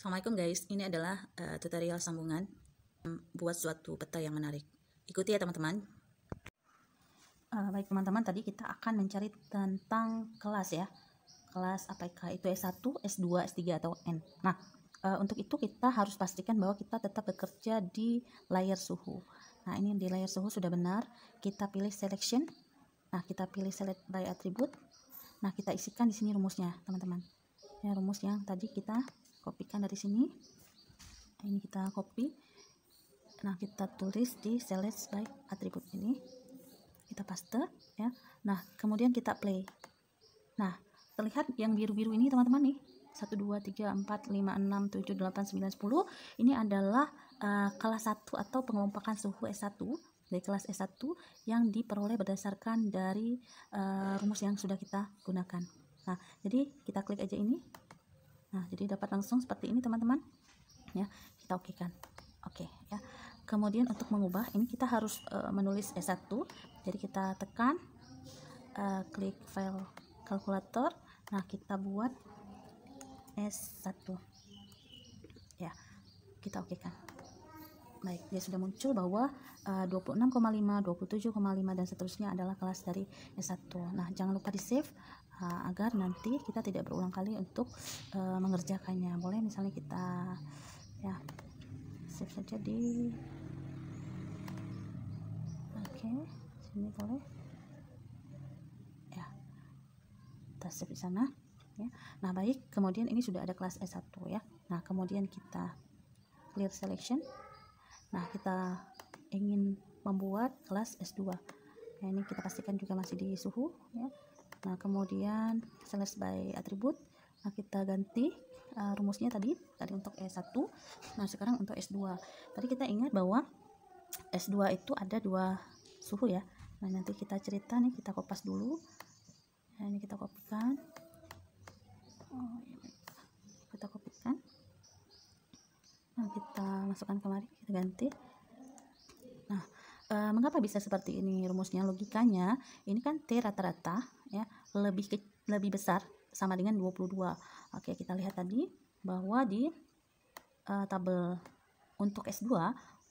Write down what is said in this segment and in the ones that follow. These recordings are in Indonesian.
Assalamualaikum guys, ini adalah tutorial sambungan buat suatu peta yang menarik. Ikuti ya teman-teman. Baik teman-teman, tadi kita akan mencari tentang kelas ya. Kelas apakah itu S1, S2, S3 atau N. Nah, untuk itu kita harus pastikan bahwa kita tetap bekerja di layar suhu. Nah, ini di layar suhu sudah benar. Kita pilih selection. Nah, kita pilih select by attribute. Nah, kita isikan di sini rumusnya, teman-teman. Ya, rumus yang tadi kita kopikan dari sini. Ini kita copy. Nah, kita tulis di select by attribute ini. Kita paste ya. Nah, kemudian kita play. Nah, terlihat yang biru-biru ini teman-teman nih. 1 2 3 4 5 6 7 8 9 10. Ini adalah kelas 1 atau pengelompokan suhu S1 dari kelas S1 yang diperoleh berdasarkan dari rumus yang sudah kita gunakan. Nah, jadi kita klik aja ini. Nah, jadi dapat langsung seperti ini teman-teman. Ya, kita okekan. Oke, ya. Kemudian untuk mengubah ini kita harus menulis S1. Jadi kita tekan klik file kalkulator. Nah, kita buat S1. Ya, kita okekan. Baik, dia sudah muncul bahwa 26,5, 27,5 dan seterusnya adalah kelas dari S1. Nah, jangan lupa di save agar nanti kita tidak berulang kali untuk mengerjakannya. Boleh misalnya kita ya save saja di sini boleh ya, kita save di sana ya. Nah, baik, kemudian ini sudah ada kelas S1 ya. Nah, kemudian kita clear selection. Nah, kita ingin membuat kelas S2. Nah, ini kita pastikan juga masih di suhu ya. Nah, kemudian select by attribute. Nah, kita ganti rumusnya tadi untuk S1. Nah, sekarang untuk S2. Tadi kita ingat bahwa S2 itu ada 2 suhu ya. Nah, nanti kita cerita nih, kita kopas dulu. Nah, ini kita kopikan. Kita kopikan. Nah, kita masukkan kemari, kita ganti. Nah, mengapa bisa seperti ini rumusnya? Logikanya, ini kan T rata-rata ya, lebih besar sama dengan 22. Oke, kita lihat tadi bahwa di tabel untuk S2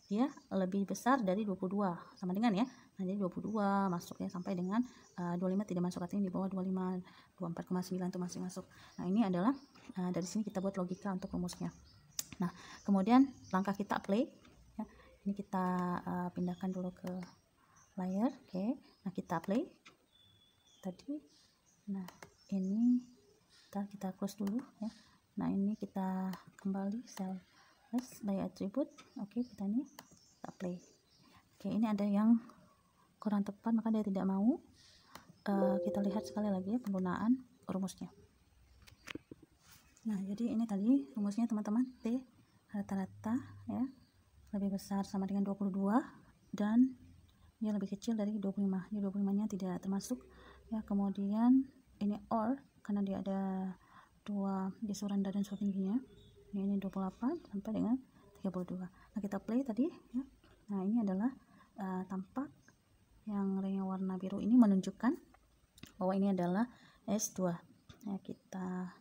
dia lebih besar dari 22, sama dengan ya. Nah, jadi 22 masuk ya, sampai dengan 25 tidak masuk, artinya di bawah 25, 24,9 itu masih masuk. Nah, ini adalah dari sini kita buat logika untuk rumusnya. Nah, kemudian langkah kita play ya. Ini kita pindahkan dulu ke layar. Oke. Nah, kita play tadi. Nah, ini kita close dulu ya. Nah, ini kita kembali select by attribute. Oke, kita play. Oke, ini ada yang kurang tepat maka dia tidak mau. Kita lihat sekali lagi ya penggunaan rumusnya. Nah, jadi ini tadi rumusnya teman-teman, T rata-rata ya lebih besar sama dengan 22 dan dia lebih kecil dari 25. Di 25-nya tidak termasuk ya. Kemudian ini OR karena dia ada 2 di suhu rendah dan suhu tingginya. Ini 28 sampai dengan 32. Nah, kita play tadi ya. Nah, ini adalah tampak yang ringnya warna biru ini menunjukkan bahwa ini adalah S2 ya. Kita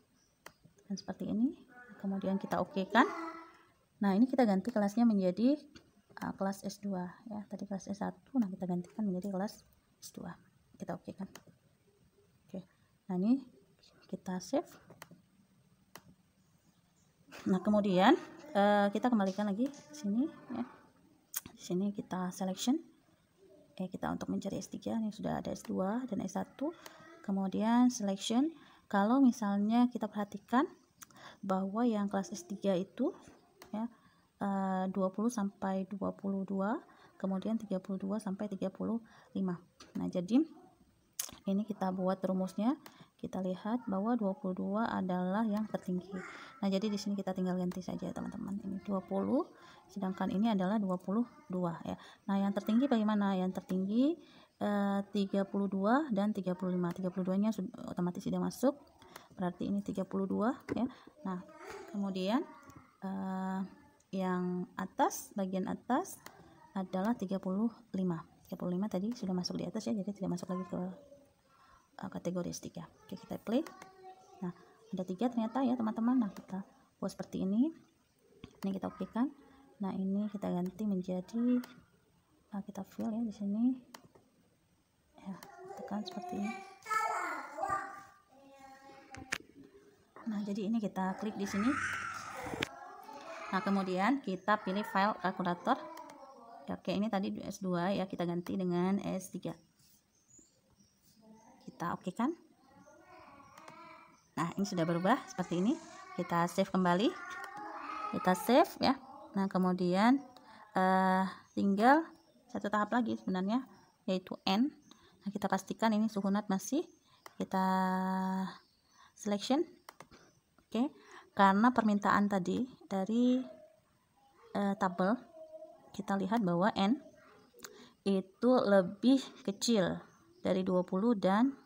seperti ini, kemudian kita okekan. Nah, ini kita ganti kelasnya menjadi kelas S2 ya. Tadi kelas S1, nah kita gantikan menjadi kelas S2. Kita okekan. Oke. Nah, ini kita save. Nah, kemudian kita kembalikan lagi ke sini ya. Di sini kita selection. Kita untuk mencari S3 ini sudah ada S2 dan S1. Kemudian selection. Kalau misalnya kita perhatikan bahwa yang kelas S3 itu ya 20 sampai 22, kemudian 32 sampai 35. Nah, jadi ini kita buat rumusnya. Kita lihat bahwa 22 adalah yang tertinggi. Nah, jadi di sini kita tinggal ganti saja teman-teman. Ini 20, sedangkan ini adalah 22 ya. Nah, yang tertinggi bagaimana? Yang tertinggi 32 dan 35. 32-nya otomatis sudah masuk. Berarti ini 32 ya. Nah, kemudian yang atas, bagian atas adalah 35. 35 tadi sudah masuk di atas ya, jadi tidak masuk lagi ke kategori S3. Oke, kita play. Nah, ada 3 ternyata ya teman-teman. Nah, kita buat seperti ini kita oke kan. Nah ini kita ganti menjadi kita fill ya di sini ya, tekan seperti ini. Nah jadi ini kita klik di sini. Nah kemudian kita pilih file kalkulator ya, oke ini tadi S2 ya, kita ganti dengan S3, kita oke kan. Nah ini sudah berubah seperti ini, kita save kembali, kita save ya. Nah kemudian tinggal satu tahap lagi sebenarnya, yaitu N. Nah kita pastikan ini suhu NAT masih, kita selection, oke. Karena permintaan tadi dari tabel kita lihat bahwa N itu lebih kecil dari 20 dan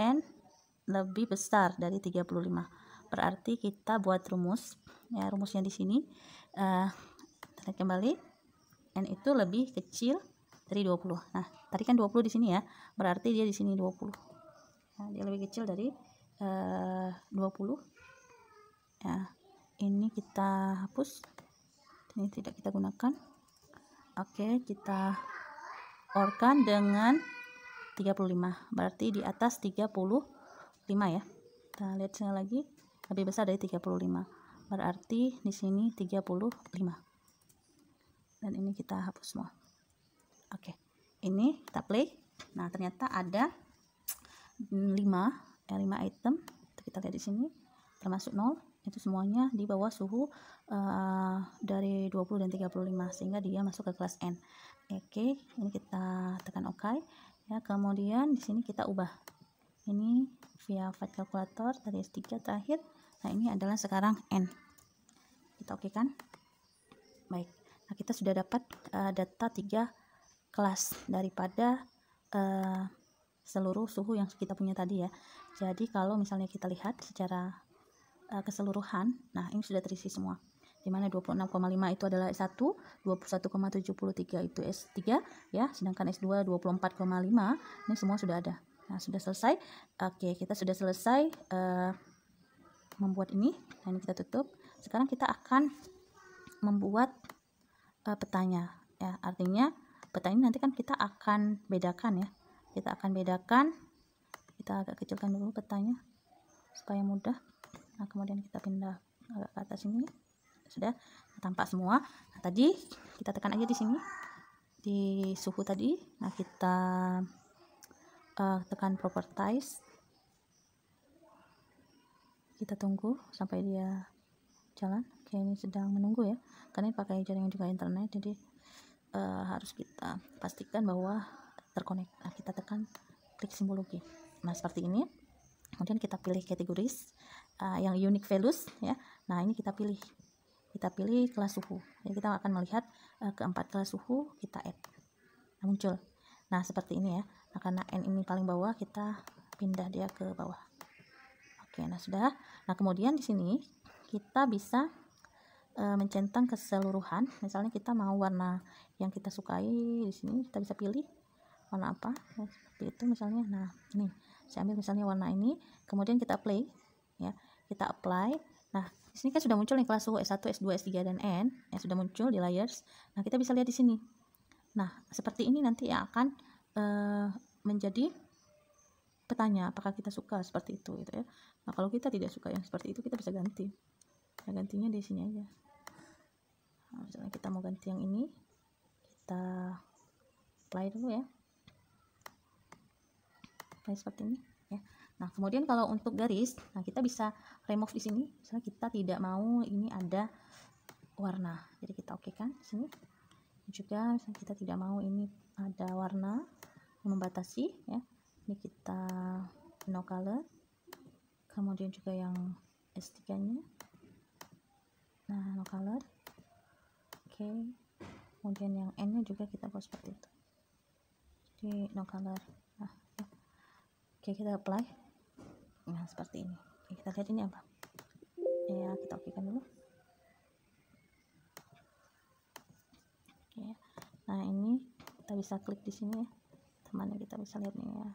N lebih besar dari 35. Berarti kita buat rumus ya, rumusnya di sini tarik kembali, N itu lebih kecil dari 20. Nah tadi kan 20 di sini ya, berarti dia di sini 20. Nah, dia lebih kecil dari 20 ya. Ini kita hapus, ini tidak kita gunakan. Oke, kita OR-kan dengan 35, berarti di atas 35 ya. Kita lihat sekali lagi, lebih besar dari 35, berarti di sini 35. Dan ini kita hapus semua. Oke, ini kita play. Nah ternyata ada 5 item. Kita lihat di sini, termasuk 0 itu semuanya di bawah suhu dari 20 dan 35, sehingga dia masuk ke kelas N. Oke, ini kita tekan OK ya. Kemudian di sini kita ubah ini via file kalkulator tadi S3 terakhir. Nah ini adalah sekarang N, kita oke kan. Baik, nah kita sudah dapat data 3 kelas daripada seluruh suhu yang kita punya tadi ya. Jadi kalau misalnya kita lihat secara keseluruhan, nah ini sudah terisi semua, dimana 26,5 itu adalah S1, 21,73 itu S3 ya, sedangkan S2 24,5 ini semua sudah ada. Nah sudah selesai. Oke, kita sudah selesai membuat ini. Nah ini kita tutup. Sekarang kita akan membuat petanya ya, artinya peta ini nanti kan kita akan bedakan ya, kita akan bedakan. Kita agak kecilkan dulu petanya supaya mudah. Nah kemudian kita pindah agak ke atas ini, sudah tampak semua. Nah, tadi kita tekan aja di sini di suhu tadi. Nah kita tekan properties, kita tunggu sampai dia jalan. Oke, ini sedang menunggu ya, karena ini pakai jaringan juga internet, jadi harus kita pastikan bahwa terkonek. Nah kita tekan klik simbologi. Nah seperti ini. Kemudian kita pilih categories yang unique values ya. Nah ini kita pilih kelas suhu. Jadi kita akan melihat keempat kelas suhu, kita add. Nah, muncul. Nah seperti ini ya. Nah karena N ini paling bawah, kita pindah dia ke bawah. Oke, nah sudah. Nah kemudian di sini kita bisa mencentang keseluruhan. Misalnya kita mau warna yang kita sukai, di sini kita bisa pilih warna apa ya, seperti itu misalnya. Nah ini saya ambil misalnya warna ini, kemudian kita apply ya, kita apply. Nah di sini kan sudah muncul nih kelas suhu S1, S2, S3 dan N yang sudah muncul di layers. Nah kita bisa lihat di sini. Nah seperti ini nanti yang akan menjadi petanya, apakah kita suka seperti itu gitu ya. Nah kalau kita tidak suka yang seperti itu, kita bisa ganti. Nah, gantinya di sini aja. Nah, misalnya kita mau ganti yang ini, kita apply dulu ya, apply seperti ini ya. Nah kemudian kalau untuk garis, nah kita bisa remove di sini. Misalnya kita tidak mau ini ada warna, jadi kita oke kan di sini. Juga misalnya kita tidak mau ini ada warna yang membatasi ya, ini kita no color. Kemudian juga yang S3 nya, nah no color. Oke, kemudian yang N nya juga kita buat seperti itu, jadi no color. Nah ya. Oke, kita apply. Nah seperti ini. Oke, kita lihat ini apa ya, kita oke kan dulu. Oke, nah ini kita bisa klik di sini ya teman, kita bisa lihat nih ya,